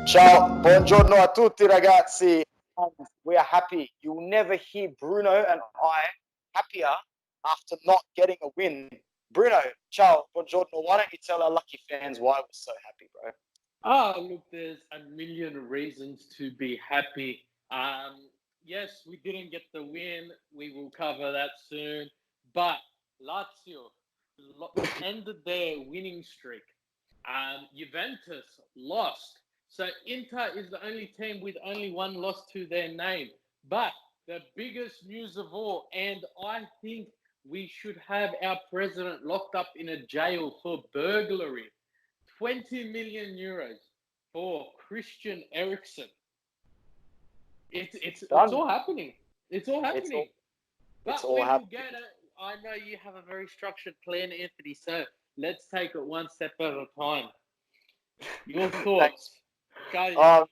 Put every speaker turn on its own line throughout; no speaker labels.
Ciao, buongiorno a tutti ragazzi. We are happy. You'll never hear Bruno and I happier after not getting a win. Bruno, ciao, buongiorno. Why don't you tell our lucky fans why we're so happy, bro?
Look, there's a million reasons to be happy. Yes, we didn't get the win. We will cover that soon. But Lazio ended their winning streak. Juventus lost. So Inter is the only team with only one loss to their name. But the biggest news of all, and I think we should have our president locked up in a jail for burglary. 20 million euros for Christian Eriksen. It's all happening. It's all happening. But we will get it. I know you have a very structured plan, Anthony, so let's take it one step at a time. Your thoughts?
All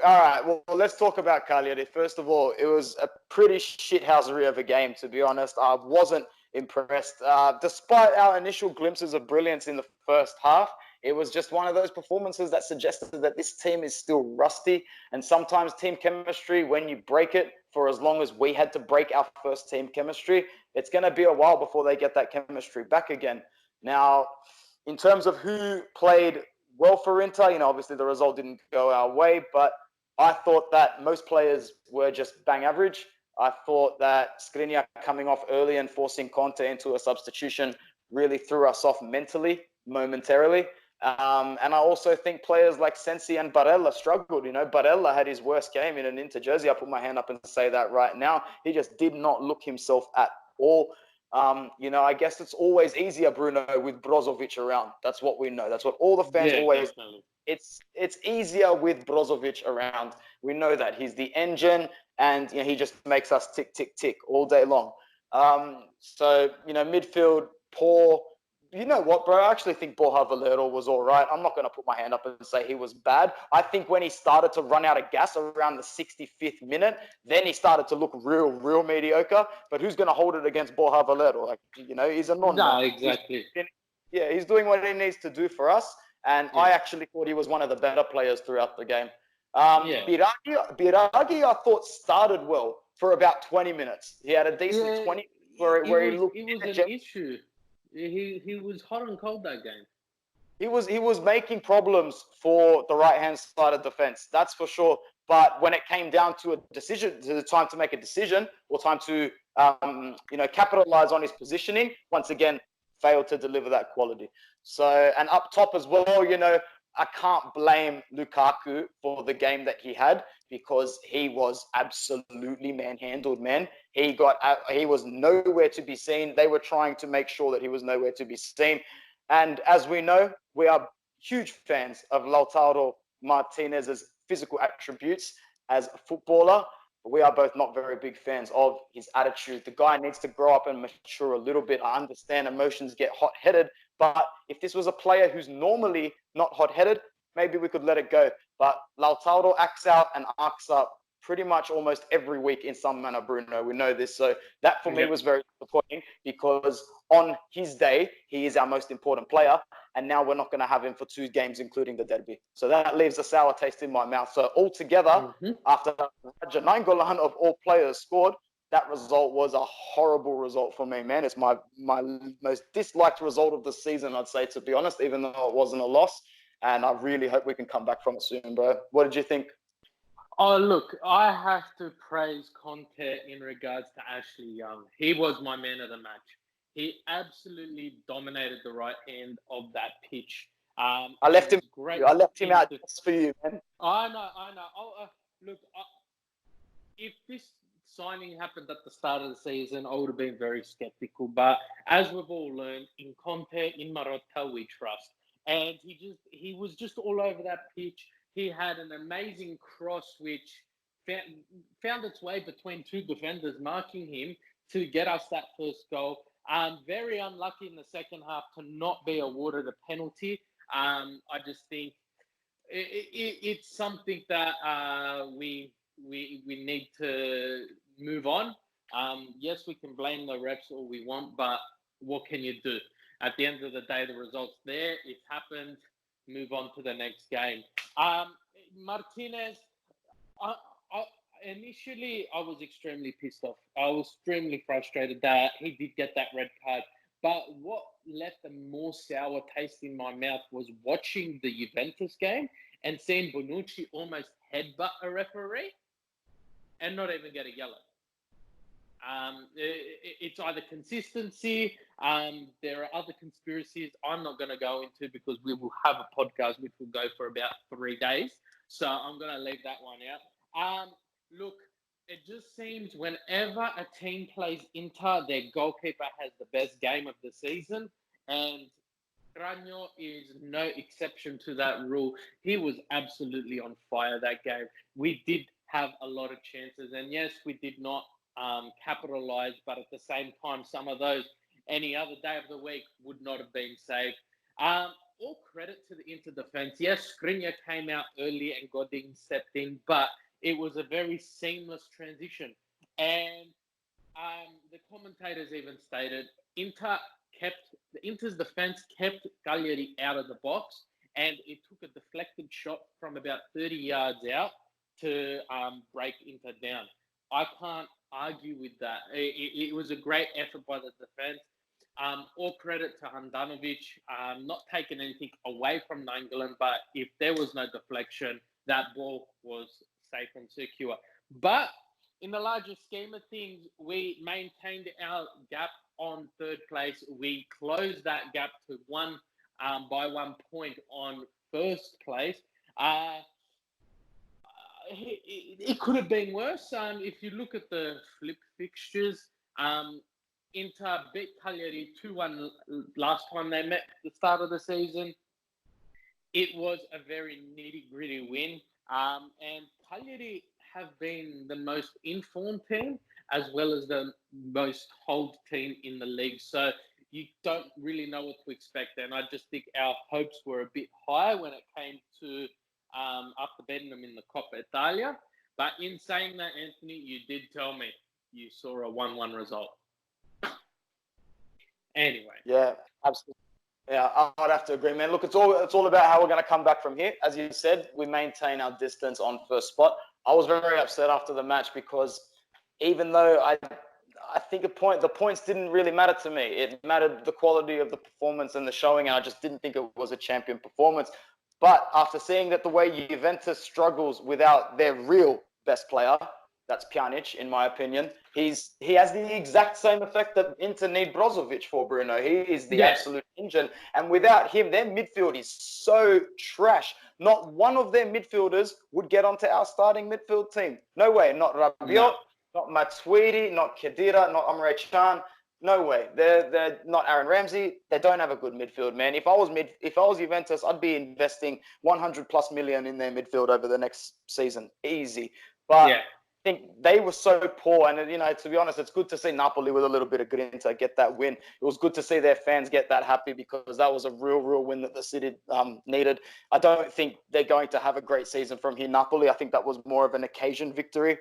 right, well, let's talk about Cagliari. First of all, it was a pretty shithousery of a game, to be honest. I wasn't impressed. Despite our initial glimpses of brilliance in the first half, it was just one of those performances that suggested that this team is still rusty. And sometimes team chemistry, when you break it, for as long as we had to break our first team chemistry, it's going to be a while before they get that chemistry back again. Now, in terms of who played well for Inter, obviously the result didn't go our way, but I thought that most players were just bang average. I thought that Skriniar coming off early and forcing Conte into a substitution really threw us off mentally, momentarily. And I also think players like Sensi and Barella struggled. Barella had his worst game in an Inter jersey. I put my hand up and say that right now. He just did not look himself at all. I guess it's always easier, Bruno, with Brozovic around. That's what we know. That's what all the fans always. Definitely. It's easier with Brozovic around. We know that he's the engine, and he just makes us tick, tick, tick all day long. So midfield poor. You know what, bro? I actually think Borja Valero was all right. I'm not going to put my hand up and say he was bad. I think when he started to run out of gas around the 65th minute, then he started to look real mediocre. But who's going to hold it against Borja Valero? He's a non.
No, exactly.
He's doing what he needs to do for us. And I actually thought he was one of the better players throughout the game. Biragi, I thought, started well for about 20 minutes. He had a decent 20 where he looked.
It was an issue. He was hot and cold that game.
He was making problems for the right-hand side of defense, that's for sure. But when it came down to a decision, to the time to make a decision or time to capitalize on his positioning, once again failed to deliver that quality. So, and up top as well, I can't blame Lukaku for the game that he had because he was absolutely manhandled, man. He was nowhere to be seen. They were trying to make sure that he was nowhere to be seen. And as we know, we are huge fans of Lautaro Martinez's physical attributes as a footballer. But we are both not very big fans of his attitude. The guy needs to grow up and mature a little bit. I understand emotions get hot-headed, but if this was a player who's normally not hot-headed, maybe we could let it go. But Lautaro acts out and arcs up pretty much almost every week in some manner, Bruno. We know this. So that for me was very disappointing because on his day, he is our most important player. And now we're not going to have him for 2 games, including the derby. So that leaves a sour taste in my mouth. So altogether, after Raja Nainggolan of all players scored, that result was a horrible result for me, man. It's my most disliked result of the season, I'd say, to be honest, even though it wasn't a loss. And I really hope we can come back from it soon, bro. What did you think?
Oh, look, I have to praise Conte in regards to Ashley Young. He was my man of the match. He absolutely dominated the right hand of that pitch.
I left him out just for you, man.
I know. Look, if this signing happened at the start of the season, I would have been very skeptical. But as we've all learned, in Conte, in Marotta, we trust. And he was just all over that pitch. He had an amazing cross which found its way between 2 defenders marking him to get us that first goal. Very unlucky in the second half to not be awarded a penalty. I just think it's something that we need to move on. Yes, we can blame the refs all we want, but what can you do? At the end of the day, the result's there. It happened. Move on to the next game. Martinez, initially I was extremely pissed off. I was extremely frustrated that he did get that red card. But what left a more sour taste in my mouth was watching the Juventus game and seeing Bonucci almost headbutt a referee and not even get a yellow. It's either consistency. There are other conspiracies I'm not going to go into because we will have a podcast which will go for about 3 days. So I'm going to leave that one out. Look, it just seems whenever a team plays Inter, their goalkeeper has the best game of the season. And Ragno is no exception to that rule. He was absolutely on fire that game. We did have a lot of chances. And yes, we did not capitalize, but at the same time, some of those any other day of the week would not have been saved. All credit to the Inter defense. Yes, Skriniar came out early and Godin stepped in, but it was a very seamless transition. And the commentators even stated Inter's defense kept Cagliari out of the box, and it took a deflected shot from about 30 yards out to break Inter down. I can't argue with that. It was a great effort by the defense. All credit to Handanovic, not taking anything away from Nainggolan, but if there was no deflection, that ball was safe and secure. But in the larger scheme of things, we maintained our gap on third place. We closed that gap to by 1 point on first place. It could have been worse. If you look at the flip fixtures, Inter beat Cagliari 2-1 last time they met at the start of the season. It was a very nitty-gritty win. And Cagliari have been the most informed team as well as the most hold team in the league. So you don't really know what to expect. And I just think our hopes were a bit high when it came to after betting them in the Coppa Italia. But in saying that, Anthony, you did tell me you saw a 1-1 result. Anyway.
Yeah, absolutely. Yeah, I'd have to agree, man. Look, it's all about how we're going to come back from here. As you said, we maintain our distance on first spot. I was very upset after the match because even though I think the points didn't really matter to me. It mattered the quality of the performance and the showing, and I just didn't think it was a champion performance. But after seeing that the way Juventus struggles without their real best player, that's Pjanic, in my opinion, he has the exact same effect that Inter need Brozovic for, Bruno. He is the absolute engine. And without him, their midfield is so trash. Not one of their midfielders would get onto our starting midfield team. No way. Not Rabiot, not Matuidi, not Khedira, not Emre Can. No way. They're not Aaron Ramsey. They don't have a good midfield, man. If I was Juventus, I'd be investing 100+ million in their midfield over the next season. Easy. But I think they were so poor. And, to be honest, it's good to see Napoli with a little bit of grinta get that win. It was good to see their fans get that happy because that was a real win that the city needed. I don't think they're going to have a great season from here, Napoli. I think that was more of an occasion victory.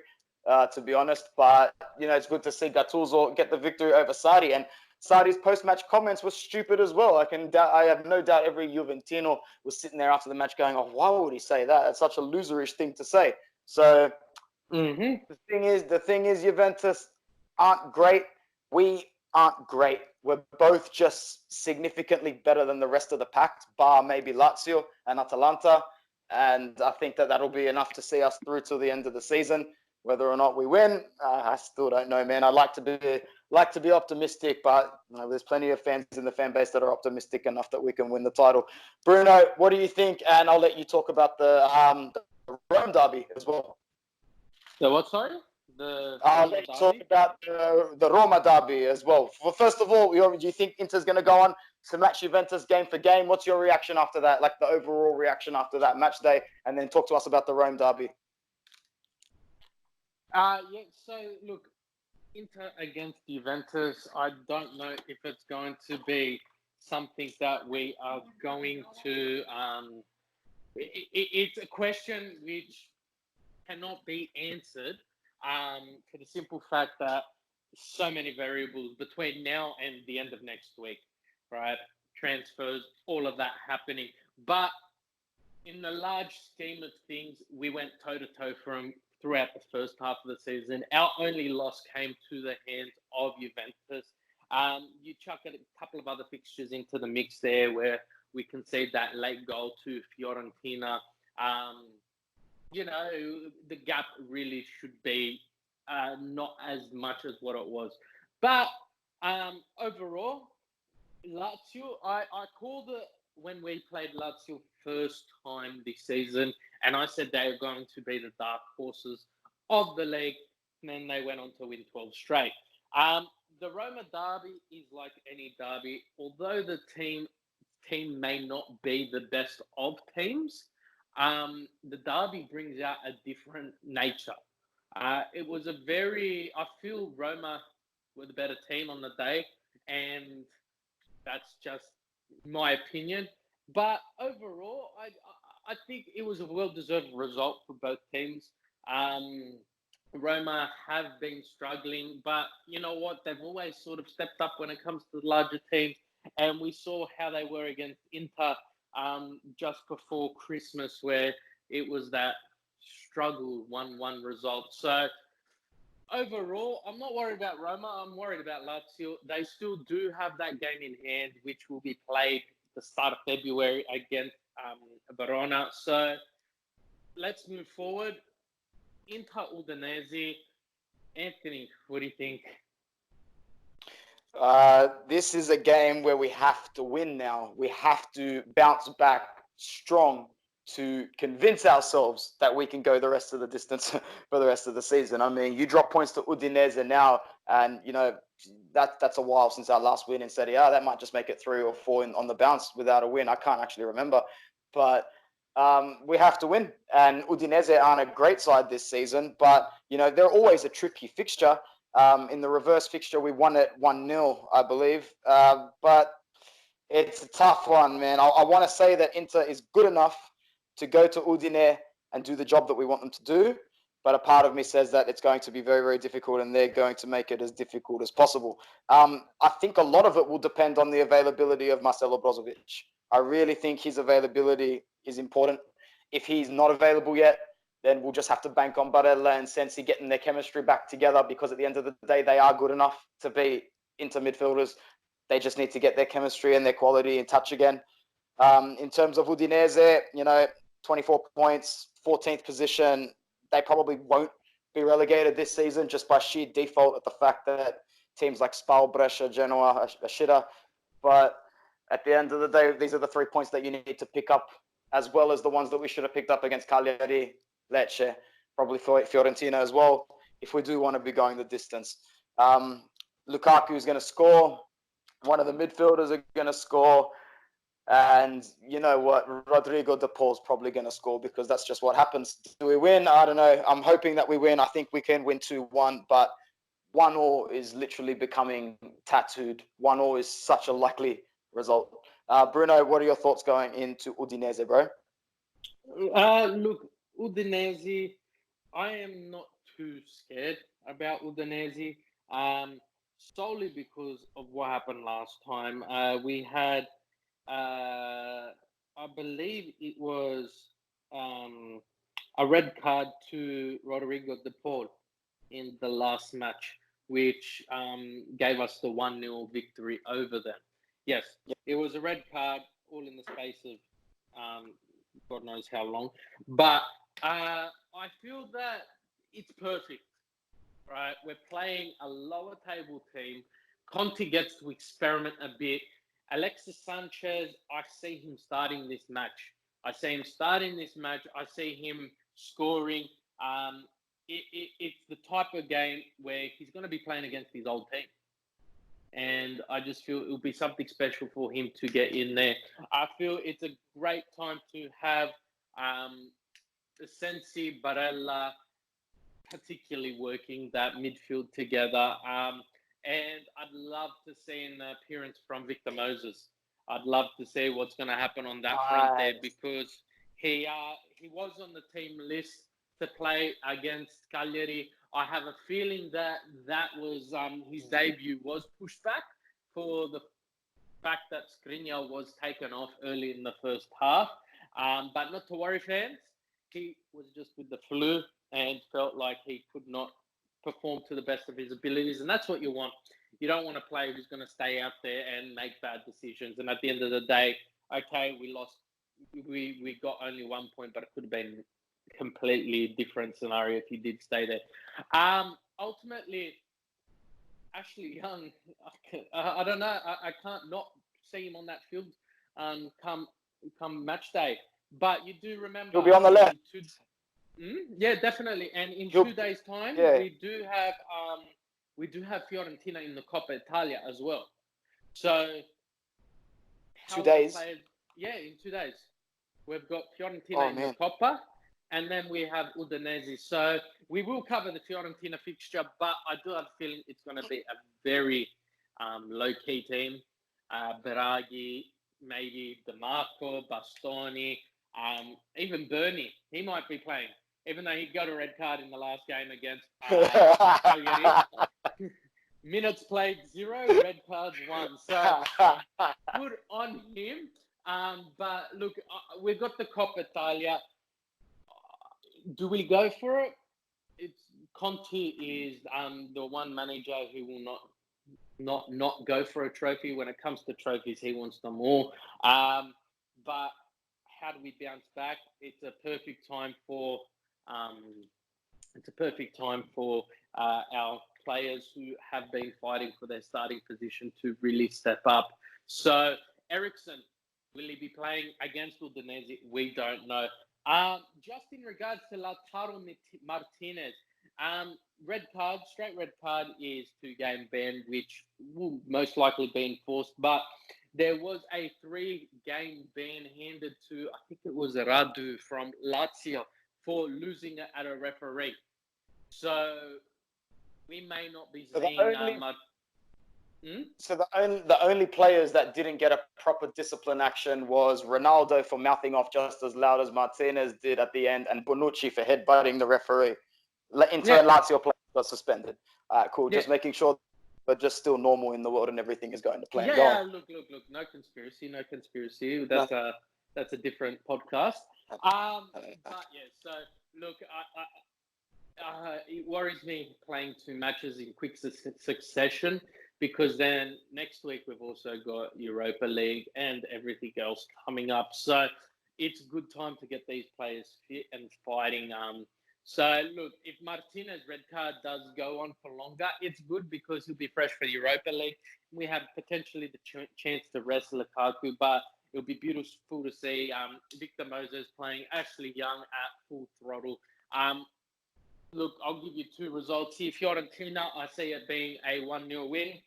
To be honest, but it's good to see Gattuso get the victory over Sarri, and Sarri's post-match comments were stupid as well. I have no doubt every Juventino was sitting there after the match going, "Oh, why would he say that? That's such a loserish thing to say." So the thing is, Juventus aren't great. We aren't great. We're both just significantly better than the rest of the pack, bar maybe Lazio and Atalanta, and I think that'll be enough to see us through till the end of the season. Whether or not we win, I still don't know, man. I'd like to be optimistic, but there's plenty of fans in the fan base that are optimistic enough that we can win the title. Bruno, what do you think? And I'll let you talk about the Rome derby as well.
The what, sorry?
I'll let you talk about the Roma derby as well. Well, first of all, do you think Inter's going to go on to match Juventus game for game? What's your reaction after that, like the overall reaction after that match day? And then talk to us about the Rome derby.
So look, Inter against Juventus, I don't know if it's going to be something that we are going to, it's a question which cannot be answered for the simple fact that so many variables between now and the end of next week, right? Transfers, all of that happening. But in the large scheme of things, we went toe-to-toe from throughout the first half of the season. Our only loss came to the hands of Juventus. You chuck a couple of other fixtures into the mix there where we concede that late goal to Fiorentina. The gap really should be not as much as what it was. But overall, Lazio, I called it when we played Lazio first time this season, and I said they were going to be the dark horses of the league, and then they went on to win 12 straight. The Roma derby is like any derby. Although the team may not be the best of teams, the derby brings out a different nature. It was I feel Roma were the better team on the day, and that's just my opinion. But overall, I think it was a well-deserved result for both teams. Roma have been struggling, but you know what? They've always sort of stepped up when it comes to the larger teams, and we saw how they were against Inter just before Christmas, where it was that struggle 1-1 result. So overall, I'm not worried about Roma. I'm worried about Lazio. They still do have that game in hand, which will be played at the start of February against Verona. So let's move forward. Inter Udinese. Anthony, what do you think?
This is a game where we have to win now. We have to bounce back strong to convince ourselves that we can go the rest of the distance for the rest of the season. I mean, you drop points to Udinese now, and, that's a while since our last win in Serie A. That might just make it 3 or 4 on the bounce without a win. I can't actually remember. But we have to win. And Udinese aren't a great side this season, but, they're always a tricky fixture. In the reverse fixture, we won it 1-0, I believe. But it's a tough one, man. I want to say that Inter is good enough to go to Udine and do the job that we want them to do. But a part of me says that it's going to be very, very difficult, and they're going to make it as difficult as possible. I think a lot of it will depend on the availability of Marcelo Brozovic. I really think his availability is important. If he's not available yet, then we'll just have to bank on Barella and Sensi getting their chemistry back together, because at the end of the day, they are good enough to be Inter midfielders. They just need to get their chemistry and their quality in touch again. In terms of Udinese, 24 points, 14th position. They probably won't be relegated this season just by sheer default of the fact that teams like Spal, Brescia, Genoa are shitter. But at the end of the day, these are the 3 points that you need to pick up, as well as the ones that we should have picked up against Cagliari, Lecce, probably Fiorentina as well, if we do want to be going the distance. Lukaku is going to score. One of the midfielders are going to score. And you know what? Rodrigo De Paul's probably going to score, because that's just what happens. Do we win? I don't know. I'm hoping that we win. I think we can win 2-1, but 1-1 is literally becoming tattooed. 1-1 is such a likely result. Bruno, what are your thoughts going into Udinese, bro?
Look, Udinese, I am not too scared about Udinese, solely because of what happened last time. We had, I believe it was a red card to Rodrigo De Paul in the last match, which gave us the 1-0 victory over them. Yes, it was a red card, all in the space of God knows how long. But I feel that it's perfect, right? We're playing a lower table team. Conte gets to experiment a bit. Alexis Sanchez, I see him starting this match. I see him scoring. It's the type of game where he's going to be playing against his old team. And I just feel it will be something special for him to get in there. I feel it's a great time to have Sensi, Barella, particularly working that midfield together. And I'd love to see an appearance from Victor Moses. I'd love to see what's going to happen on that front there, because he was on the team list to play against Cagliari. I have a feeling that was his debut was pushed back for the fact that Skriniar was taken off early in the first half. But not to worry, fans. He was just with the flu and felt like he could not perform to the best of his abilities, and that's what you want. You don't want a player who's going to stay out there and make bad decisions. And at the end of the day, okay, we lost. We got only 1 point, but it could have been a completely different scenario if he did stay there. Ultimately, Ashley Young, I don't know. I can't not see him on that field come match day. But you do remember
He'll be on the left.
Yeah, definitely. And in 2 days' time, we do have Fiorentina in the Coppa Italia as well. So
2 days.
In 2 days. We've got Fiorentina in the Coppa, and then we have Udinese. So we will cover the Fiorentina fixture, but I do have a feeling it's going to be a very low-key team. Beraghi, maybe DeMarco, Bastoni, even Bernie. He might be playing, even though he got a red card in the last game against Cagliari. Minutes played 0, red cards 1. So good on him. But look, we've got the Coppa Italia. Do we go for it? Conte is the one manager who will not go for a trophy. When it comes to trophies, he wants them all. But how do we bounce back? It's a perfect time for our players who have been fighting for their starting position to really step up. So Eriksen, will he be playing against Udinese? We don't know. Just in regards to Lautaro Martinez, straight red card is 2-game ban, which will most likely be enforced. But there was a 3-game ban handed to, I think it was Radu from Lazio, for losing at a referee. So we may not be seeing
So the only players that didn't get a proper discipline action was Ronaldo for mouthing off just as loud as Martinez did at the end, and Bonucci for headbutting the referee. In turn, Lazio players got suspended. Cool. Just making sure, but just still normal in the world and everything is going to plan.
Look. No conspiracy. That's a different podcast. But yeah, so look, it worries me playing 2 matches in quick succession, because then next week we've also got Europa League and everything else coming up. So it's a good time to get these players fit and fighting. So look, if Martinez red card does go on for longer, it's good because he'll be fresh for Europa League. We have potentially the chance to rest Lukaku, but it'll be beautiful to see Victor Moses playing Ashley Young at full throttle. Look, I'll give you 2 results here. Fiorentina, I see it being a 1-0 win.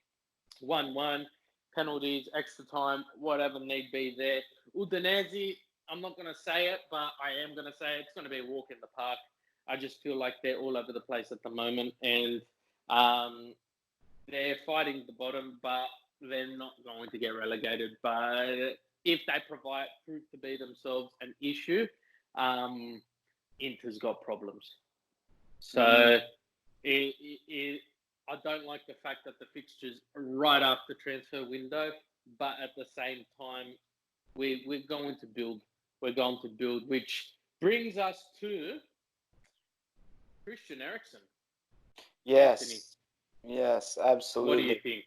1-1, penalties, extra time, whatever need be there. Udinese, I'm not going to say it, but I am going to say it's going to be a walk in the park. I just feel like they're all over the place at the moment, and they're fighting the bottom, but they're not going to get relegated. But if they prove to be themselves an issue, Inter's got problems. So I don't like the fact that the fixtures are right after transfer window, but at the same time, we're going to build. We're going to build, which brings us to Christian Eriksen.
Yes.
Anthony.
Yes, absolutely.
What do you think?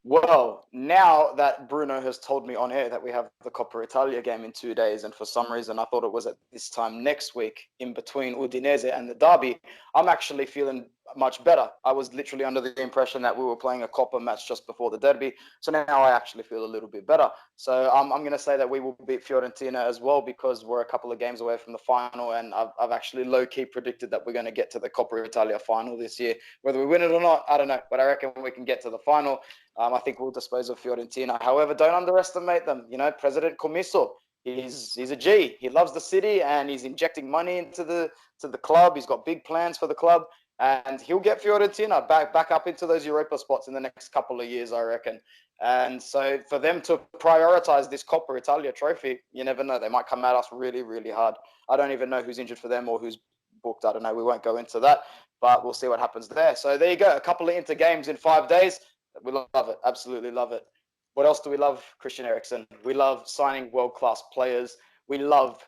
Well, now that Bruno has told me on air that we have the Coppa Italia game in 2 days, and for some reason I thought it was at this time next week in between Udinese and the derby, I'm actually feeling much better. I was literally under the impression that we were playing a Coppa match just before the derby, so now I actually feel a little bit better. So I'm going to say that we will beat Fiorentina as well, because we're a couple of games away from the final, and I've actually low-key predicted that we're going to get to the Coppa Italia final this year. Whether we win it or not, I don't know, but I reckon we can get to the final. I think we'll dispose of Fiorentina. However, don't underestimate them. You know, President Comiso, he's a G. He loves the city, and he's injecting money into the club. He's got big plans for the club, and he'll get Fiorentina back up into those Europa spots in the next couple of years, I reckon. And so for them to prioritize this Coppa Italia trophy, you never know. They might come at us really, really hard. I don't even know who's injured for them or who's booked. I don't know. We won't go into that, but we'll see what happens there. So there you go. A couple of Inter games in 5 days. We love it. Absolutely love it. What else do we love? Christian Eriksen. We love signing world-class players. we love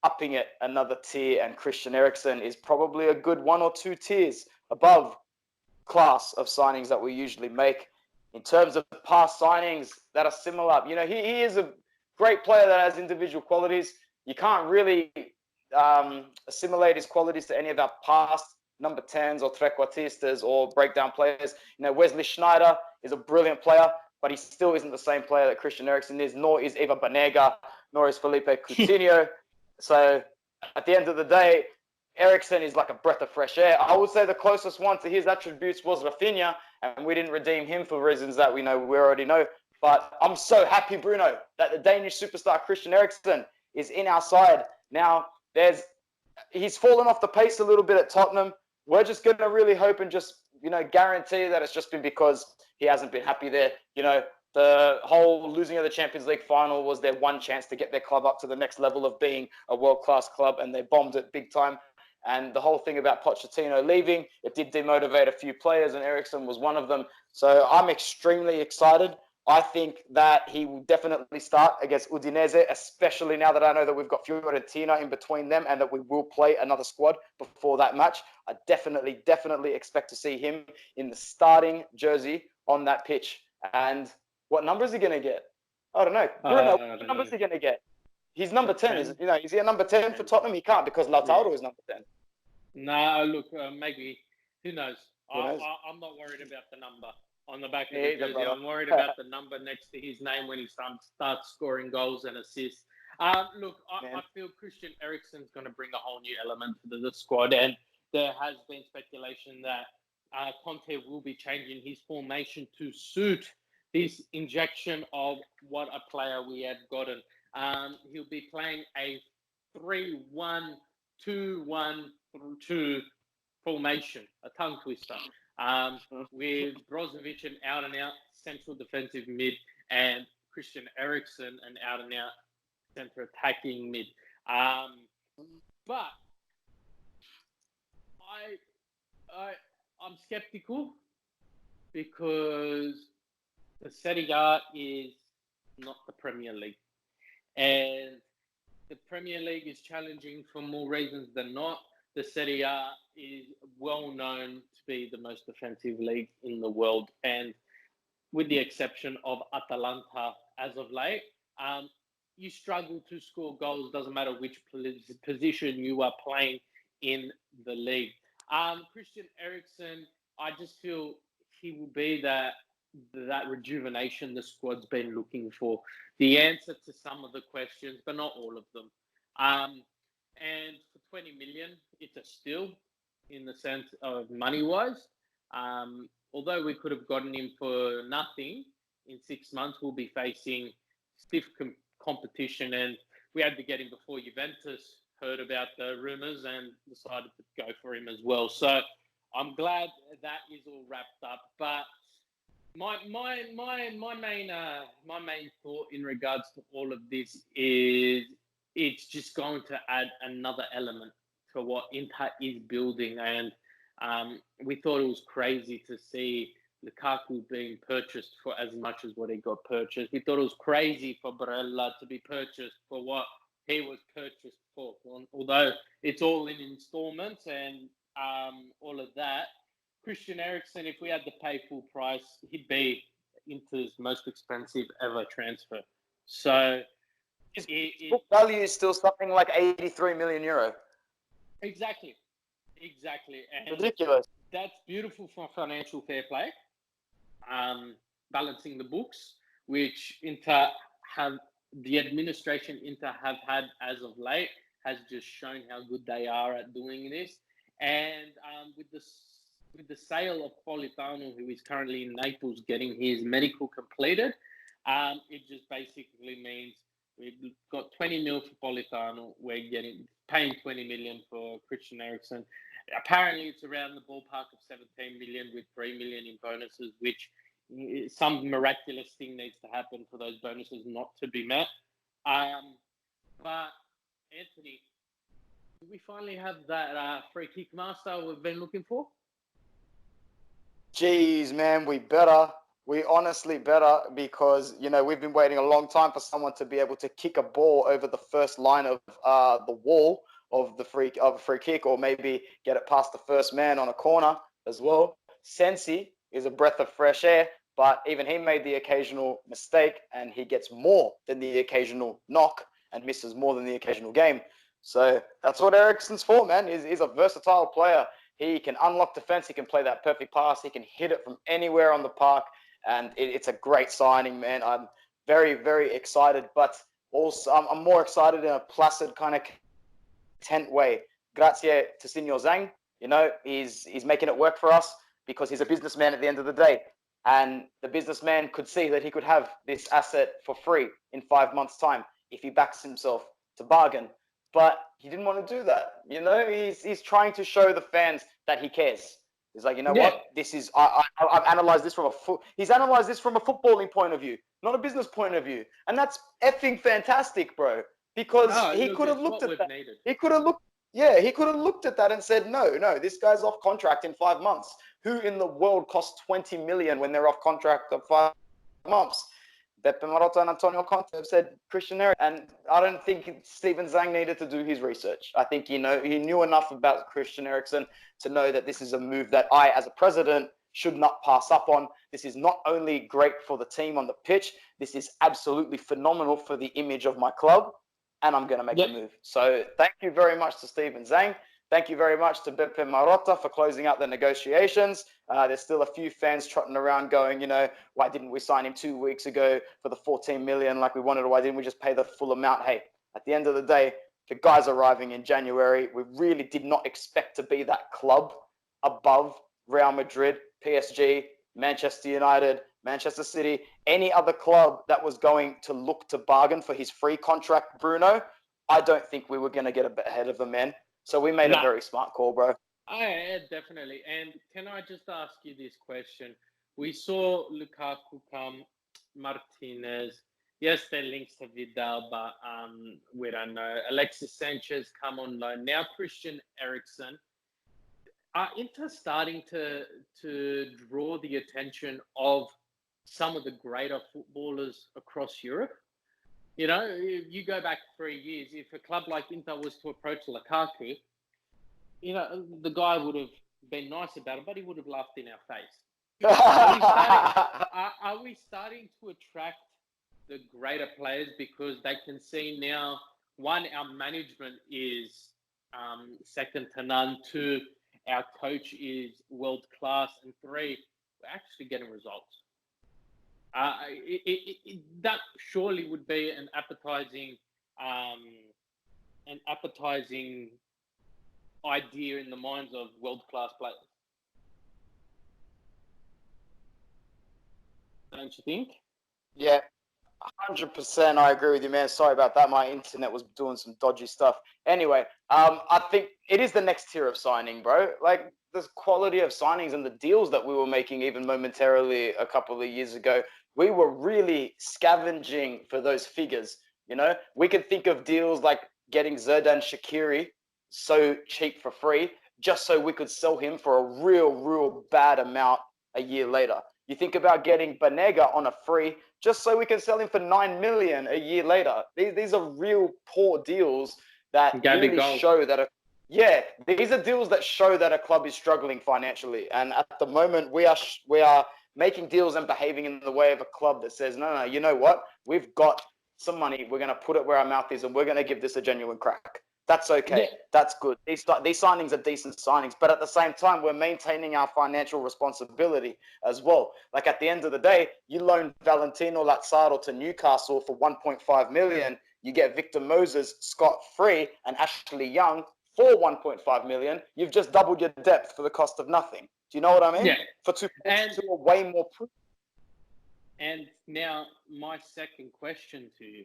upping it another tier, and Christian Eriksen is probably a good 1 or 2 tiers above class of signings that we usually make. In terms of past signings that are similar, you know, he is a great player that has individual qualities. You can't really assimilate his qualities to any of our past number 10s or trequartistas or breakdown players. You know, Wesley Sneijder is a brilliant player, but he still isn't the same player that Christian Eriksen is, nor is Eva Banega, nor is Felipe Coutinho. So at the end of the day, Eriksen is like a breath of fresh air. I would say the closest one to his attributes was Rafinha, and we didn't redeem him for reasons that we already know. But I'm so happy, Bruno, that the Danish superstar Christian Eriksen is in our side. Now, he's fallen off the pace a little bit at Tottenham. We're just going to really hope and just, guarantee that it's just been because he hasn't been happy there. The whole losing of the Champions League final was their one chance to get their club up to the next level of being a world-class club, and they bombed it big time. And the whole thing about Pochettino leaving, it did demotivate a few players, and Eriksen was one of them. So I'm extremely excited. I think that he will definitely start against Udinese, especially now that I know that we've got Fiorentina in between them and that we will play another squad before that match. I definitely expect to see him in the starting jersey on that pitch. And what number is he going to get? I don't know. Bruno, what number is he going to get? He's number 10. Is he a number 10 for Tottenham? He can't, because Lautaro is number 10.
No, look, maybe. Who knows? I'm not worried about the number on the back of the jersey. I'm worried about the number next to his name when he starts scoring goals and assists. Look, I feel Christian Eriksen's going to bring a whole new element to the squad, and there has been speculation that Conte will be changing his formation to suit this injection of what a player we have gotten. He'll be playing a 3-1-2-1-2 formation, a tongue twister, with Brozovic an out-and-out central defensive mid, and Christian Eriksen an out-and-out centre attacking mid. But I'm skeptical because the Serie A is not the Premier League. And the Premier League is challenging for more reasons than not. The Serie A is well known to be the most defensive league in the world. And with the exception of Atalanta as of late, you struggle to score goals, doesn't matter which position you are playing in the league. Christian Eriksen, I just feel he will be that rejuvenation the squad's been looking for. The answer to some of the questions, but not all of them. And for 20 million, it's a steal in the sense of money-wise. Although we could have gotten him for nothing, in 6 months we'll be facing stiff competition, and we had to get him before Juventus heard about the rumours and decided to go for him as well. So I'm glad that is all wrapped up. But my main thought in regards to all of this is it's just going to add another element to what Inter is building. And we thought it was crazy to see Lukaku being purchased for as much as what he got purchased. We thought it was crazy for Barella to be purchased for what he was purchased for. Although it's all in installments and all of that. Christian Eriksen, if we had to pay full price, he'd be Inter's most expensive ever transfer. So
his book value is still something like 83 million euro.
Exactly. And
ridiculous.
That's beautiful for financial fair play, balancing the books, which the administration Inter have had as of late has just shown how good they are at doing this. And with the sale of Politano, who is currently in Naples getting his medical completed, it just basically means we've got 20 mil for Politano. We're paying 20 million for Christian Eriksen. Apparently, it's around the ballpark of 17 million with 3 million in bonuses, which some miraculous thing needs to happen for those bonuses not to be met. But Anthony, do we finally have that free kick master we've been looking for?
Jeez, man, we better. We honestly better, because, you know, we've been waiting a long time for someone to be able to kick a ball over the first line of the wall of a free kick, or maybe get it past the first man on a corner as well. Sensi is a breath of fresh air, but even he made the occasional mistake, and he gets more than the occasional knock and misses more than the occasional game. So that's what Eriksen's for, man. He's a versatile player. He can unlock defense. He can play that perfect pass. He can hit it from anywhere on the park. And it's a great signing, man. I'm very, very excited, but also I'm more excited in a placid kind of content way. Grazie to Signor Zhang. You know, he's making it work for us because he's a businessman at the end of the day. And the businessman could see that he could have this asset for free in 5 months' time if he backs himself to bargain. But he didn't want to do that. You know, he's trying to show the fans that he cares. He's like, you know what? This is I've analyzed this from he's analyzed this from a footballing point of view, not a business point of view, and that's effing fantastic, bro. Because he could have looked at that. He could have looked at that and said, no, this guy's off contract in 5 months. Who in the world costs 20 million when they're off contract of 5 months? Beppe Marotta and Antonio Conte have said Christian Eriksen, and I don't think Steven Zhang needed to do his research. I think he knew enough about Christian Eriksen to know that this is a move that I, as a president, should not pass up on. This is not only great for the team on the pitch, this is absolutely phenomenal for the image of my club, and I'm going to make the move. So thank you very much to Steven Zhang. Thank you very much to Beppe Marotta for closing out the negotiations. There's still a few fans trotting around going, you know, why didn't we sign him 2 weeks ago for the 14 million like we wanted, or why didn't we just pay the full amount? Hey, at the end of the day, the guy's arriving in January. We really did not expect to be that club above Real Madrid, PSG, Manchester United, Manchester City, any other club that was going to look to bargain for his free contract, Bruno. I don't think we were going to get ahead of the men. So we made a very smart call, bro.
Definitely. And can I just ask you this question? We saw Lukaku come, Martinez. Yes, they're links to Vidal, but we don't know. Alexis Sanchez come on loan. Now Christian Eriksen. Are Inter starting to draw the attention of some of the greater footballers across Europe? You know, if you go back 3 years, if a club like Inter was to approach Lukaku, you know, the guy would have been nice about it, but he would have laughed in our face. Are we starting to attract the greater players because they can see now, one, our management is second to none, two, our coach is world class, and three, we're actually getting results. That surely would be an appetizing idea in the minds of world-class players. Don't you think?
Yeah, 100%. I agree with you, man. Sorry about that. My internet was doing some dodgy stuff. Anyway, I think it is the next tier of signing, bro. Like, the quality of signings and the deals that we were making even momentarily a couple of years ago, we were really scavenging for those figures. You know, we could think of deals like getting Xherdan Shaqiri so cheap for free, just so we could sell him for a real bad amount a year later. You think about getting Banega on a free, just so we can sell him for 9 million a year later. These are real poor deals that really show that these are deals that show that a club is struggling financially. And at the moment, we are making deals and behaving in the way of a club that says, no, you know what? We've got some money. We're going to put it where our mouth is, and we're going to give this a genuine crack. That's okay. Yeah. That's good. These signings are decent signings. But at the same time, we're maintaining our financial responsibility as well. Like, at the end of the day, you loan Valentino Lazzaro to Newcastle for 1.5 million. You get Victor Moses scot-free and Ashley Young for 1.5 million. You've just doubled your depth for the cost of nothing. Do you know what I mean?
Yeah.
For two way more proof.
And now my second question to you.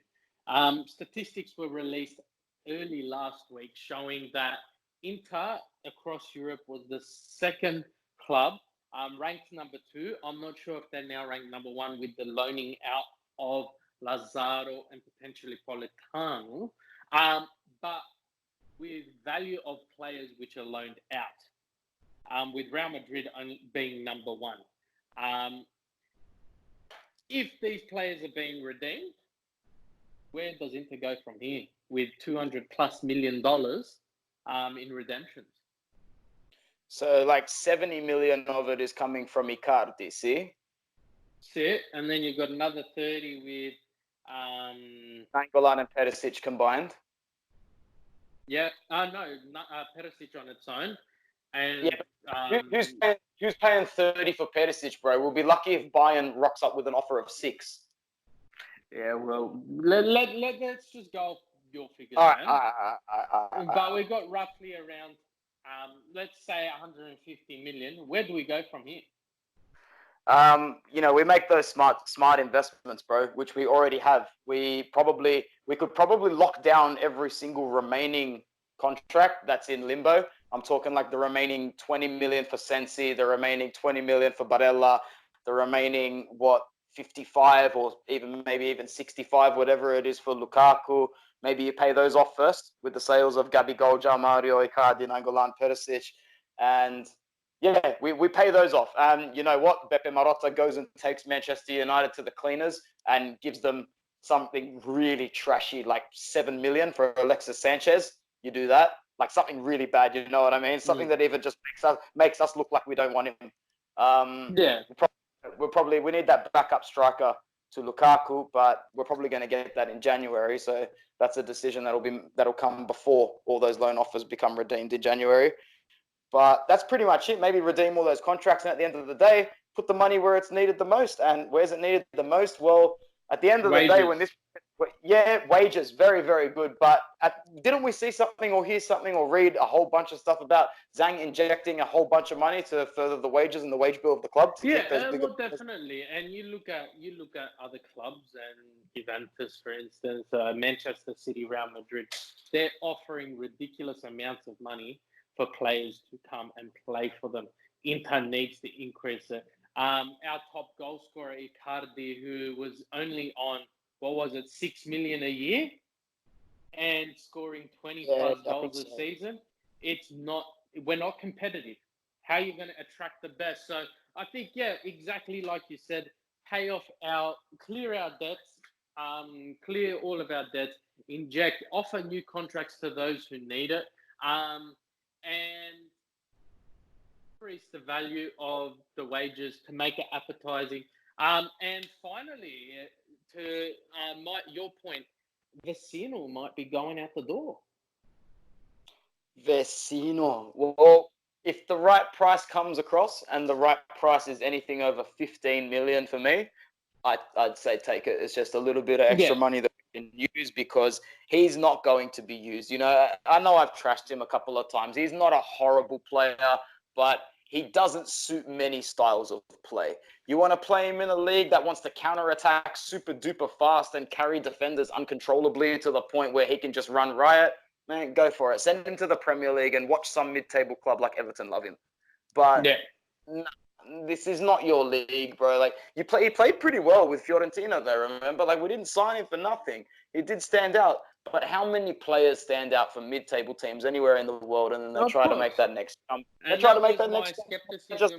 Statistics were released early last week showing that Inter across Europe was the second club, ranked number 2. I'm not sure if they're now ranked number 1 with the loaning out of Lazzaro and potentially Politano, but with value of players which are loaned out, with Real Madrid being number 1. if these players are being redeemed, where does Inter go from here with $200+ million in redemptions?
So like 70 million of it is coming from Icardi, see?
That's it. And then you've got another 30 with
Nainggolan and Perisic combined.
Yeah, Perisic on its own. And
yeah, who's paying 30 for Perisic, bro? We'll be lucky if Bayern rocks up with an offer of 6.
Yeah, well, let's just go off your figures, man. But we got roughly around, let's say 150 million. Where do we go from here?
We make those smart investments, bro, which we already have. We could probably lock down every single remaining contract that's in limbo. I'm talking like the remaining 20 million for Sensi, the remaining 20 million for Barella, the remaining 55 or maybe even 65, whatever it is for Lukaku. Maybe you pay those off first with the sales of Gabigol, João Mario, Icardi, Nainggolan, Perisic, and yeah, we pay those off. And you know what? Beppe Marotta goes and takes Manchester United to the cleaners and gives them something really trashy, like 7 million for Alexis Sanchez. You do that, like something really bad. You know what I mean? Something that even just makes us look like we don't want him. We need that backup striker to Lukaku, but we're probably going to get that in January. So that's a decision that'll come before all those loan offers become redeemed in January. But that's pretty much it. Maybe redeem all those contracts, and at the end of the day, put the money where it's needed the most. And where's it needed the most? Well, at the end of the day, wages, very, very good. But didn't we see something or hear something or read a whole bunch of stuff about Zhang injecting a whole bunch of money to further the wages and the wage bill of the club?
Well, definitely. And you look at other clubs and Juventus, for instance, Manchester City, Real Madrid. They're offering ridiculous amounts of money for players to come and play for them. Inter needs to increase it. Our top goal scorer, Icardi, who was only on, 6 million a year and scoring 20 plus goals a season. We're not competitive. How are you going to attract the best? So I think, exactly like you said, clear our debts, clear all of our debts, offer new contracts to those who need it. And increase the value of the wages to make it appetizing. And finally, to your point, Vecino might be going out the door.
Vecino. Well, if the right price comes across and the right price is anything over 15 million for me, I'd say take it. It's just a little bit of extra money that we can use because he's not going to be used. You know, I know I've trashed him a couple of times. He's not a horrible player, but he doesn't suit many styles of play. You want to play him in a league that wants to counter-attack super duper fast and carry defenders uncontrollably to the point where he can just run riot, man, go for it. Send him to the Premier League and watch some mid-table club like Everton love him. But this is not your league, bro. Like he played pretty well with Fiorentina there, remember? Like we didn't sign him for nothing. He did stand out. But how many players stand out for mid-table teams anywhere in the world, and then they try to make that next jump? They try to make that next jump.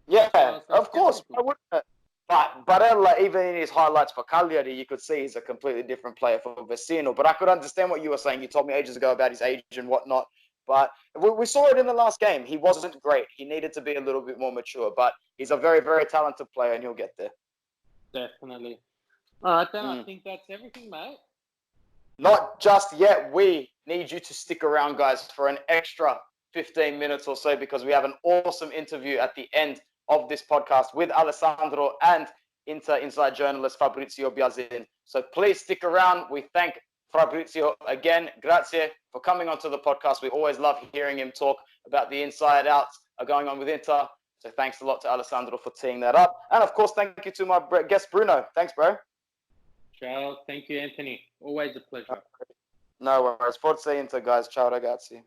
Yeah, of course. I wouldn't. But Barella, even in his highlights for Cagliari, you could see he's a completely different player for Vecino. But I could understand what you were saying. You told me ages ago about his age and whatnot. But we saw it in the last game. He wasn't great. He needed to be a little bit more mature. But he's a very, very talented player, and he'll get there.
Definitely. All right, then I think that's everything, mate.
Not just yet. We need you to stick around, guys, for an extra 15 minutes or so because we have an awesome interview at the end of this podcast with Alessandro and Inter Inside journalist Fabrizio Biasin. So please stick around. We thank Fabrizio again. Grazie for coming onto the podcast. We always love hearing him talk about the inside outs going on with Inter. So thanks a lot to Alessandro for teeing that up. And of course, thank you to my guest, Bruno. Thanks, bro.
Ciao. Thank you, Anthony. Always a pleasure.
No worries. Forza Inter, guys. Ciao, ragazzi.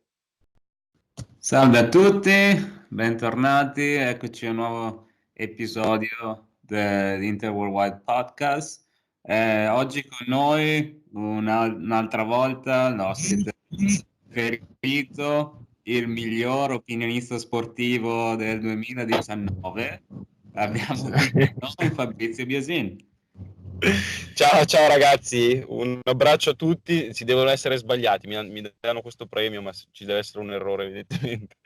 Salve a tutti, bentornati. Eccoci a un nuovo episodio dell'Inter Worldwide Podcast. Oggi con noi un'altra volta l'ospite preferito, il miglior opinionista sportivo del 2019, Abbiamo qui con noi Fabrizio Biasin.
Ciao ragazzi, un abbraccio a tutti. Si devono essere sbagliati, mi danno questo premio, ma ci deve essere un errore evidentemente.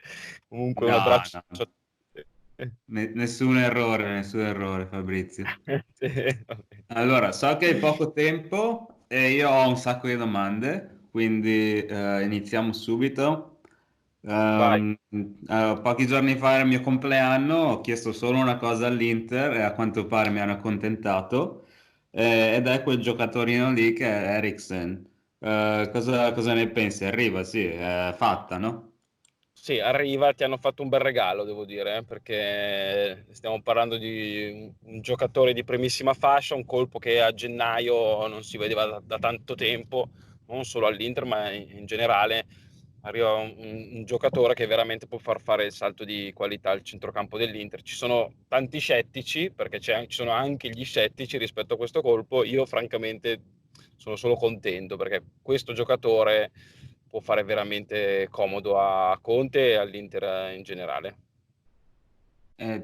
Comunque un abbraccio
No.
a tutti.
Nessun errore Fabrizio.
Sì, vabbè.
Allora, so che hai poco tempo e io ho un sacco di domande, quindi iniziamo subito.
Vai.
Pochi giorni fa era il mio compleanno, ho chiesto solo una cosa all'Inter e a quanto pare mi hanno accontentato, ed è quel giocatorino lì che è Eriksen. Cosa ne pensi? Arriva, sì, è fatta, no?
Sì, arriva, ti hanno fatto un bel regalo, devo dire, perché stiamo parlando di un giocatore di primissima fascia, un colpo che a gennaio non si vedeva da tanto tempo, non solo all'Inter, ma in generale. Arriva un giocatore che veramente può far fare il salto di qualità al centrocampo dell'Inter. Ci sono tanti scettici, perché ci sono anche gli scettici rispetto a questo colpo. Io francamente sono solo contento, perché questo giocatore può fare veramente comodo a Conte e all'Inter in generale.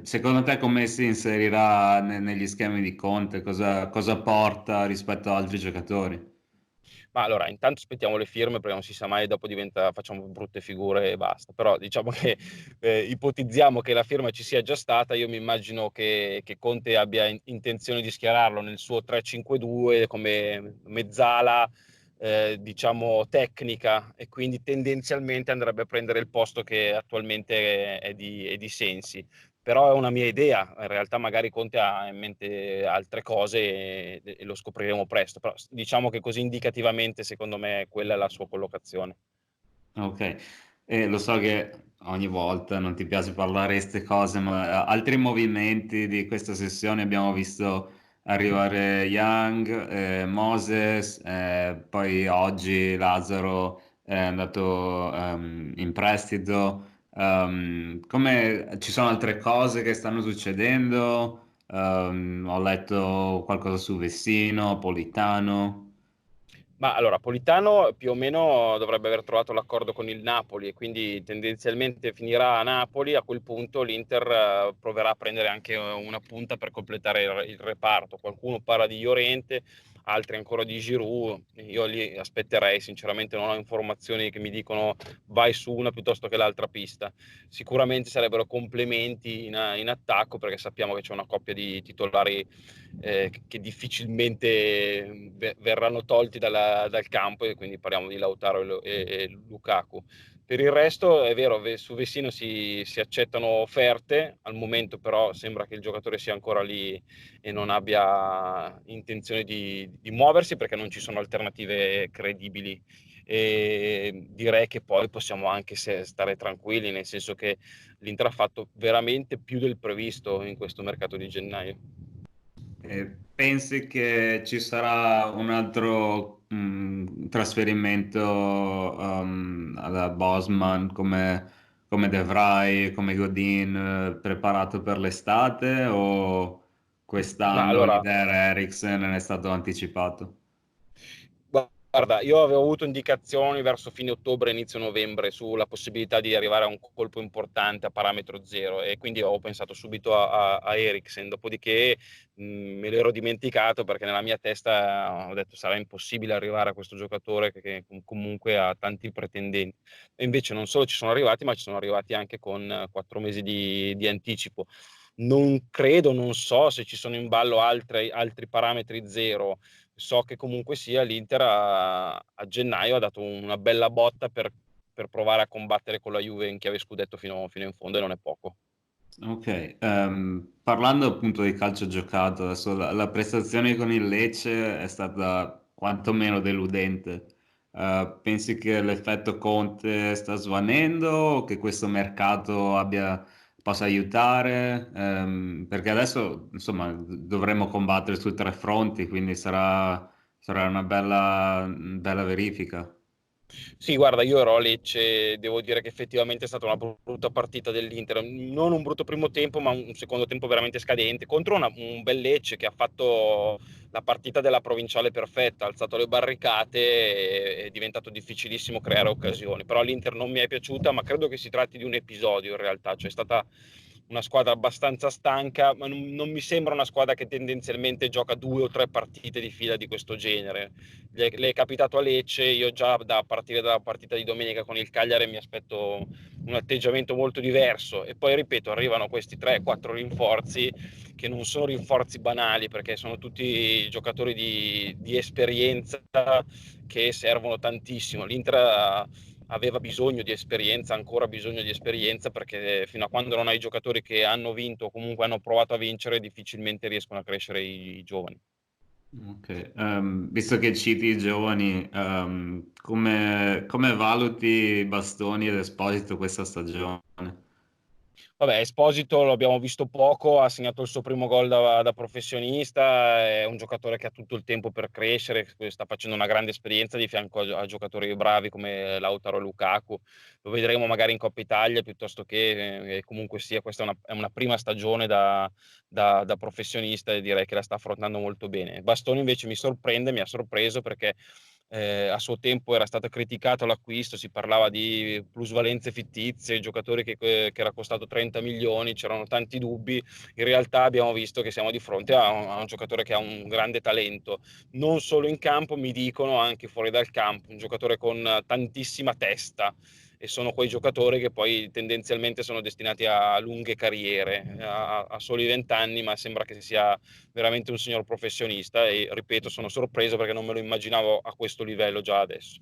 Secondo te come si inserirà negli schemi di Conte? Cosa porta rispetto ad altri giocatori?
Ma allora, intanto aspettiamo le firme perché non si sa mai, dopo facciamo brutte figure e basta. Però diciamo che ipotizziamo che la firma ci sia già stata. Io mi immagino che Conte abbia intenzione di schierarlo nel suo 3-5-2 come mezzala, diciamo tecnica, e quindi tendenzialmente andrebbe a prendere il posto che attualmente è di Sensi. Però è una mia idea, in realtà magari Conte ha in mente altre cose e lo scopriremo presto, però diciamo che così indicativamente secondo me quella è la sua collocazione.
Ok, e lo so che ogni volta non ti piace parlare di queste cose, ma altri movimenti di questa sessione abbiamo visto arrivare Young, Moses, poi oggi Lazzaro è andato in prestito. Come ci sono altre cose che stanno succedendo? Ho letto qualcosa su Vessino, Politano.
Ma allora, Politano più o meno dovrebbe aver trovato l'accordo con il Napoli e quindi tendenzialmente finirà a Napoli. A quel punto l'Inter proverà a prendere anche una punta per completare il reparto. Qualcuno parla di Llorente, altri ancora di Giroud. Io li aspetterei, sinceramente non ho informazioni che mi dicono vai su una piuttosto che l'altra pista. Sicuramente sarebbero complementi in attacco, perché sappiamo che c'è una coppia di titolari che difficilmente verranno tolti dal campo, e quindi parliamo di Lautaro e Lukaku. Per il resto è vero, su Vessino si accettano offerte, al momento però sembra che il giocatore sia ancora lì e non abbia intenzione di muoversi, perché non ci sono alternative credibili. E direi che poi possiamo anche stare tranquilli, nel senso che l'Inter ha fatto veramente più del previsto in questo mercato di gennaio.
Pensi che ci sarà un altro trasferimento alla Bosman come De Vrij, come Godin, preparato per l'estate o
Ma
quest'anno
allora,
l'idea era Eriksen è stato anticipato?
guarda, io avevo avuto indicazioni verso fine ottobre, inizio novembre sulla possibilità di arrivare a un colpo importante a parametro zero, e quindi ho pensato subito a Eriksen. Dopodiché me l'ero dimenticato, perché nella mia testa ho detto sarà impossibile arrivare a questo giocatore che comunque ha tanti pretendenti. E invece non solo ci sono arrivati, ma ci sono arrivati anche con 4 mesi di anticipo. Non credo, non so se ci sono in ballo altri parametri zero. So che comunque sia l'Inter a gennaio ha dato una bella botta per provare a combattere con la Juve in chiave scudetto fino in fondo, e non è poco.
Ok, parlando appunto di calcio giocato, adesso la prestazione con il Lecce è stata quantomeno deludente. Pensi che l'effetto Conte sta svanendo o che questo mercato possa aiutare? Perché adesso insomma dovremo combattere su tre fronti, quindi sarà una bella verifica.
Sì, guarda, io ero a Lecce, devo dire che effettivamente è stata una brutta partita dell'Inter, non un brutto primo tempo, ma un secondo tempo veramente scadente, contro un bel Lecce che ha fatto la partita della provinciale perfetta, ha alzato le barricate e è diventato difficilissimo creare occasioni. Però l'Inter non mi è piaciuta, ma credo che si tratti di un episodio in realtà, cioè è stata una squadra abbastanza stanca, ma non mi sembra una squadra che tendenzialmente gioca 2 o 3 partite di fila di questo genere. Le è capitato a Lecce, io già da partire dalla partita di domenica con il Cagliari mi aspetto un atteggiamento molto diverso, e poi ripeto, arrivano questi 3-4 rinforzi che non sono rinforzi banali, perché sono tutti giocatori di esperienza che servono tantissimo. L'Inter aveva bisogno di esperienza, ancora bisogno di esperienza, perché fino a quando non hai giocatori che hanno vinto o comunque hanno provato a vincere, difficilmente riescono a crescere i giovani.
Ok, visto che citi i giovani, come valuti Bastoni ed Esposito questa stagione?
Vabbè, Esposito lo abbiamo visto poco, ha segnato il suo primo gol da professionista, è un giocatore che ha tutto il tempo per crescere, sta facendo una grande esperienza di fianco a giocatori bravi come Lautaro e Lukaku. Lo vedremo magari in Coppa Italia piuttosto che comunque sia, questa è una prima stagione da professionista, e direi che la sta affrontando molto bene. Bastoni invece mi ha sorpreso perché a suo tempo era stato criticato l'acquisto, si parlava di plusvalenze fittizie, giocatori che era costato 30 milioni, c'erano tanti dubbi. In realtà abbiamo visto che siamo di fronte a un giocatore che ha un grande talento, non solo in campo, mi dicono anche fuori dal campo, un giocatore con tantissima testa, e sono quei giocatori che poi tendenzialmente sono destinati a lunghe carriere, a soli 20 anni, ma sembra che sia veramente un signor professionista, e ripeto, sono sorpreso perché non me lo immaginavo a questo livello già adesso.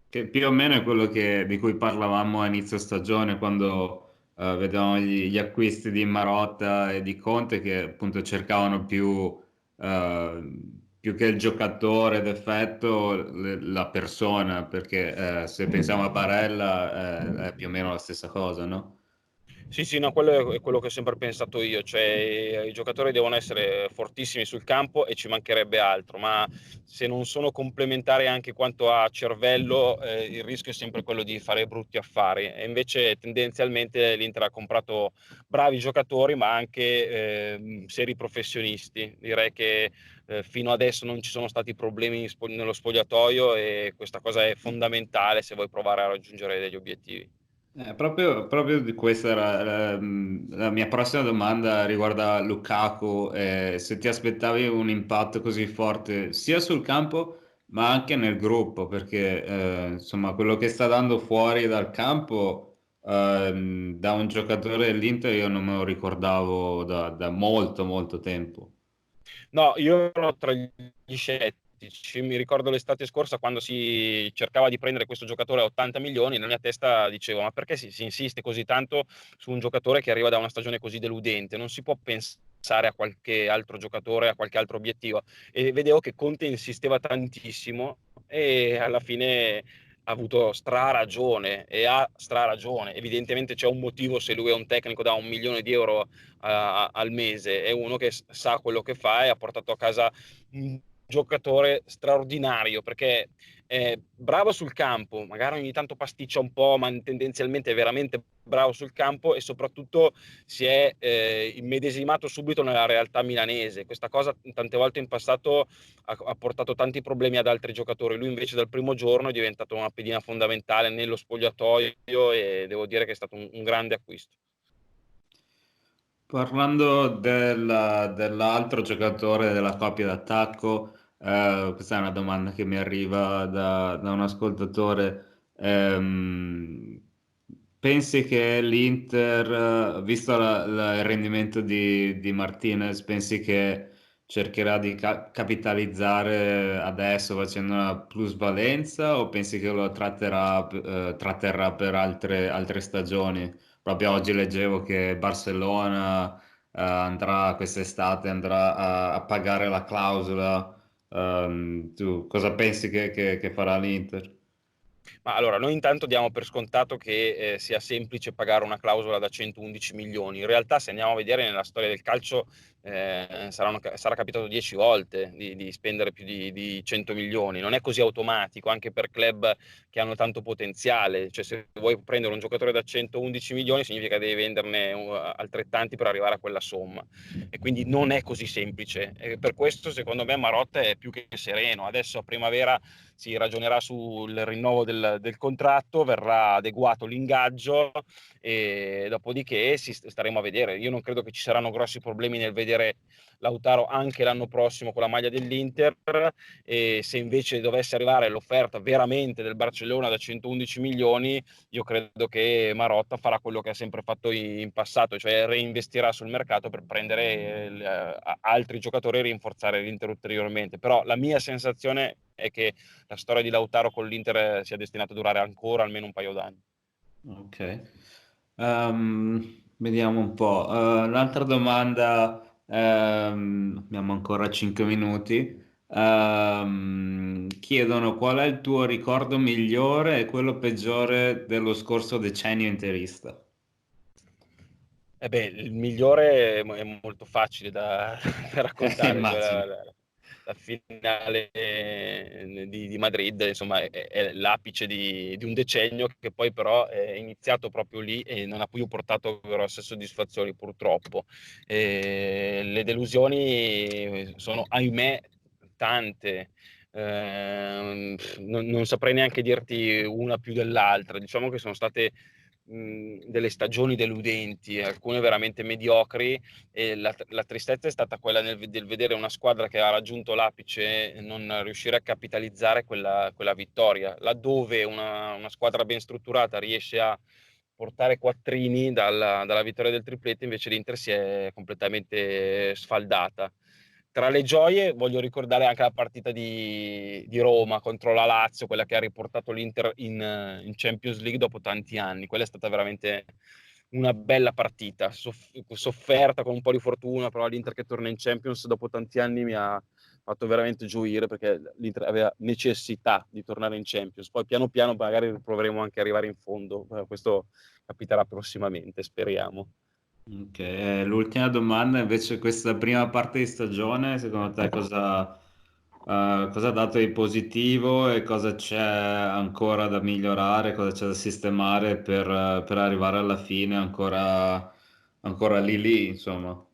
Che più o meno è quello di cui parlavamo a inizio stagione, quando vedevamo gli acquisti di Marotta e di Conte, che appunto cercavano più che il giocatore d'effetto, la persona, perché se pensiamo a Barella è più o meno la stessa cosa, no?
Sì, sì, no, quello è quello che ho sempre pensato io, cioè i giocatori devono essere fortissimi sul campo e ci mancherebbe altro, ma se non sono complementari anche quanto a cervello, il rischio è sempre quello di fare brutti affari. E invece tendenzialmente l'Inter ha comprato bravi giocatori, ma anche seri professionisti. Direi che fino adesso non ci sono stati problemi nello spogliatoio, e questa cosa è fondamentale se vuoi provare a raggiungere degli obiettivi.
Proprio di questa era la mia prossima domanda riguarda Lukaku, se ti aspettavi un impatto così forte sia sul campo ma anche nel gruppo, perché insomma quello che sta dando fuori dal campo da un giocatore dell'Inter io non me lo ricordavo da molto molto tempo.
No, io ero tra gli scettici. Mi ricordo l'estate scorsa quando si cercava di prendere questo giocatore a 80 milioni, nella mia testa dicevo: ma perché si insiste così tanto su un giocatore che arriva da una stagione così deludente? Non si può pensare a qualche altro giocatore, a qualche altro obiettivo. E vedevo che Conte insisteva tantissimo, e alla fine ha avuto straragione, e ha straragione. Evidentemente c'è un motivo se lui è un tecnico da 1 milione di euro al mese, è uno che sa quello che fa, e ha portato a casa un giocatore straordinario, perché è bravo sul campo, magari ogni tanto pasticcia un po', ma tendenzialmente è veramente bravo sul campo, e soprattutto si è immedesimato subito nella realtà milanese. Questa cosa tante volte in passato ha portato tanti problemi ad altri giocatori. Lui invece dal primo giorno è diventato una pedina fondamentale nello spogliatoio, e devo dire che è stato un grande acquisto.
Parlando dell'altro giocatore della coppia d'attacco, questa è una domanda che mi arriva da un ascoltatore. Pensi che l'Inter, visto il rendimento di Martinez, pensi che cercherà di capitalizzare adesso facendo una plusvalenza o pensi che lo tratterrà per altre stagioni? Proprio oggi leggevo che Barcellona quest'estate andrà a pagare la clausola. Tu cosa pensi che farà l'Inter?
Ma allora, noi intanto diamo per scontato che sia semplice pagare una clausola da 111 milioni. In realtà, se andiamo a vedere nella storia del calcio, sarà capitato 10 volte di spendere più di 100 milioni. Non è così automatico, anche per club che hanno tanto potenziale. Cioè, se vuoi prendere un giocatore da 111 milioni, significa che devi venderne altrettanti per arrivare a quella somma. E quindi non è così semplice. E per questo, secondo me, Marotta è più che sereno. Adesso a primavera si ragionerà sul rinnovo del contratto, verrà adeguato l'ingaggio e dopodiché staremo a vedere. Io non credo che ci saranno grossi problemi nel vedere Lautaro anche l'anno prossimo con la maglia dell'Inter, e se invece dovesse arrivare l'offerta veramente del Barcellona da 111 milioni, io credo che Marotta farà quello che ha sempre fatto in passato, cioè reinvestirà sul mercato per prendere altri giocatori e rinforzare l'Inter ulteriormente. Però la mia sensazione è che la storia di Lautaro con l'Inter sia destinata a durare ancora almeno un paio d'anni.
Ok. Vediamo un po'. Un'altra domanda, abbiamo ancora 5 minuti. Chiedono qual è il tuo ricordo migliore e quello peggiore dello scorso decennio interista.
Il migliore è molto facile da raccontare, cioè
Immagino.
la finale di Madrid, insomma, è l'apice di un decennio che poi però è iniziato proprio lì e non ha più portato grosse soddisfazioni, purtroppo. Le delusioni sono, ahimè, tante. Non saprei neanche dirti una più dell'altra. Diciamo che sono state delle stagioni deludenti, alcune veramente mediocri, e la tristezza è stata quella del vedere una squadra che ha raggiunto l'apice e non riuscire a capitalizzare quella vittoria, laddove una squadra ben strutturata riesce a portare quattrini dalla vittoria del triplete, invece l'Inter si è completamente sfaldata. Tra le gioie voglio ricordare anche la partita di Roma contro la Lazio, quella che ha riportato l'Inter in Champions League dopo tanti anni. Quella è stata veramente una bella partita, sofferta con un po' di fortuna, però l'Inter che torna in Champions dopo tanti anni mi ha fatto veramente gioire, perché l'Inter aveva necessità di tornare in Champions. Poi piano piano magari proveremo anche ad arrivare in fondo, questo capiterà prossimamente, speriamo.
Ok, l'ultima domanda invece, questa prima parte di stagione, secondo te cosa ha dato di positivo e cosa c'è ancora da migliorare, cosa c'è da sistemare per arrivare alla fine ancora lì, insomma.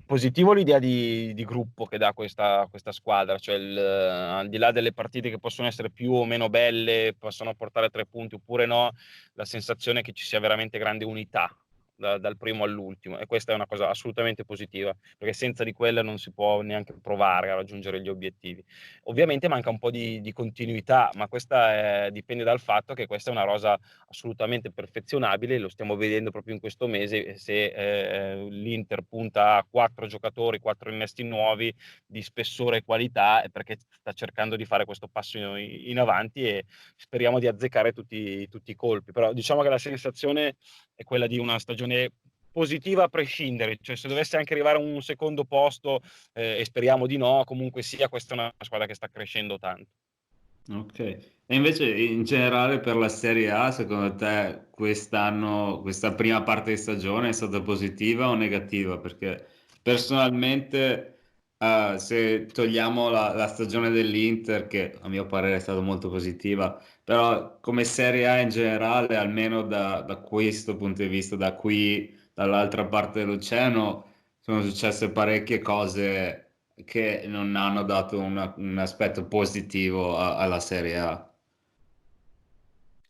Positivo l'idea di gruppo che dà questa squadra, cioè al di là delle partite che possono essere più o meno belle, possono portare 3 punti oppure no, la sensazione è che ci sia veramente grande unità dal primo all'ultimo, e questa è una cosa assolutamente positiva, perché senza di quella non si può neanche provare a raggiungere gli obiettivi. Ovviamente manca un po' di continuità, ma questa dipende dal fatto che questa è una rosa assolutamente perfezionabile. Lo stiamo vedendo proprio in questo mese. Se l'Inter punta a 4 giocatori, 4 innesti nuovi di spessore e qualità, è perché sta cercando di fare questo passo in avanti, e speriamo di azzeccare tutti i colpi. Però diciamo che la sensazione è quella di una stagione positiva a prescindere, cioè se dovesse anche arrivare a un secondo posto, e speriamo di no, comunque sia, questa è una squadra che sta crescendo tanto.
Ok, e invece in generale per la Serie A, secondo te quest'anno, questa prima parte di stagione è stata positiva o negativa? Perché personalmente, se togliamo la stagione dell'Inter, che a mio parere è stata molto positiva, però come Serie A in generale, almeno da questo punto di vista, da qui, dall'altra parte dell'oceano, sono successe parecchie cose che non hanno dato un aspetto positivo alla Serie A.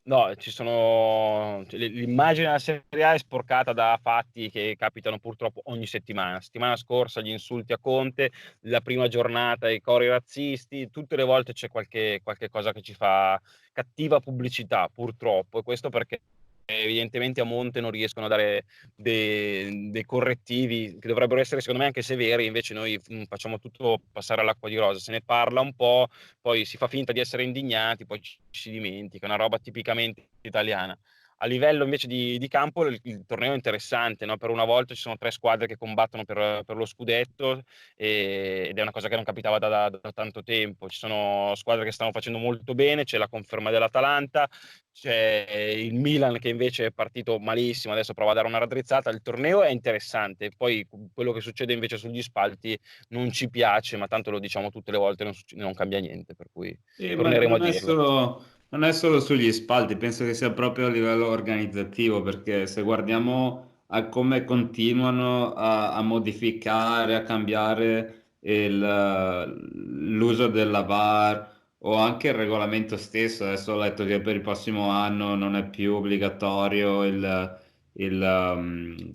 No, cioè, l'immagine della Serie A è sporcata da fatti che capitano purtroppo ogni settimana. Settimana scorsa gli insulti a Conte, la prima giornata i cori razzisti, tutte le volte c'è qualche cosa che ci fa cattiva pubblicità, purtroppo, e questo perché evidentemente a monte non riescono a dare dei correttivi che dovrebbero essere secondo me anche severi, invece noi facciamo tutto passare all'acqua di rosa, se ne parla un po', poi si fa finta di essere indignati, poi ci si dimentica, una roba tipicamente italiana. A livello invece di campo il torneo è interessante, no? Per una volta ci sono 3 squadre che combattono per lo scudetto, ed è una cosa che non capitava da tanto tempo. Ci sono squadre che stanno facendo molto bene, c'è la conferma dell'Atalanta, c'è il Milan che invece è partito malissimo, adesso prova a dare una raddrizzata. Il torneo è interessante, poi quello che succede invece sugli spalti non ci piace, ma tanto lo diciamo tutte le volte, non cambia niente, per cui
Ma
torneremo a dirlo.
non è solo sugli spalti, penso che sia proprio a livello organizzativo, perché se guardiamo a come continuano a modificare, a cambiare l'uso della VAR o anche il regolamento stesso, adesso ho letto che per il prossimo anno non è più obbligatorio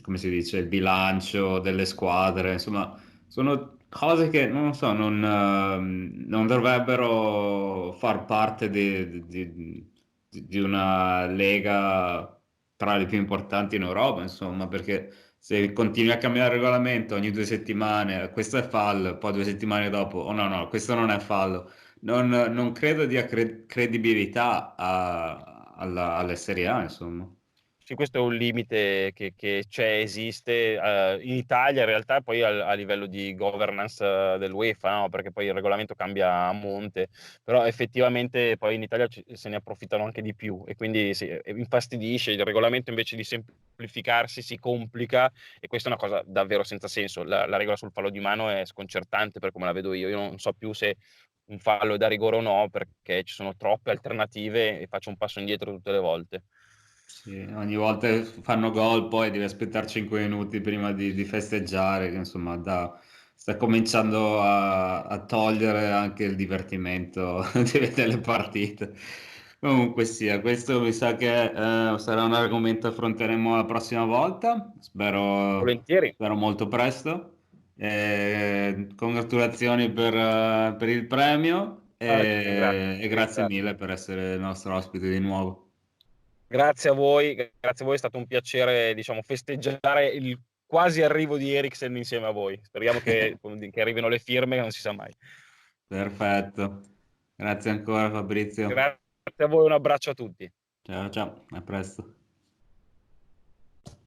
come si dice, il bilancio delle squadre, insomma sono cose che non lo so, non dovrebbero far parte di una lega tra le più importanti in Europa, insomma, perché se continui a cambiare il regolamento ogni 2 settimane, questo è fallo, poi 2 settimane dopo, oh no, no, questo non è fallo, non credo dia credibilità alle Serie A, insomma.
Sì, questo è un limite che c'è, esiste in Italia in realtà, poi a livello di governance dell'UEFA, no? Perché poi il regolamento cambia a monte, però effettivamente poi in Italia se ne approfittano anche di più e quindi sì, infastidisce. Il regolamento invece di semplificarsi si complica e questa è una cosa davvero senza senso. La regola sul fallo di mano è sconcertante per come la vedo io non so più se un fallo è da rigore o no, perché ci sono troppe alternative e faccio un passo indietro tutte le volte.
Sì, ogni volta che fanno gol poi devi aspettare 5 minuti prima di festeggiare, che insomma sta cominciando a togliere anche il divertimento di vedere le partite. Comunque sia, questo mi sa che sarà un argomento che affronteremo la prossima volta,
Volentieri.
spero molto presto. Congratulazioni per il premio e grazie
Grazie.
mille per essere il nostro ospite di nuovo.
Grazie a voi, è stato un piacere, diciamo, festeggiare il quasi arrivo di Eriksen insieme a voi. Speriamo che arrivino le firme, che non si sa mai.
Perfetto. Grazie ancora Fabrizio.
Grazie a voi, un abbraccio a tutti.
Ciao ciao, a presto.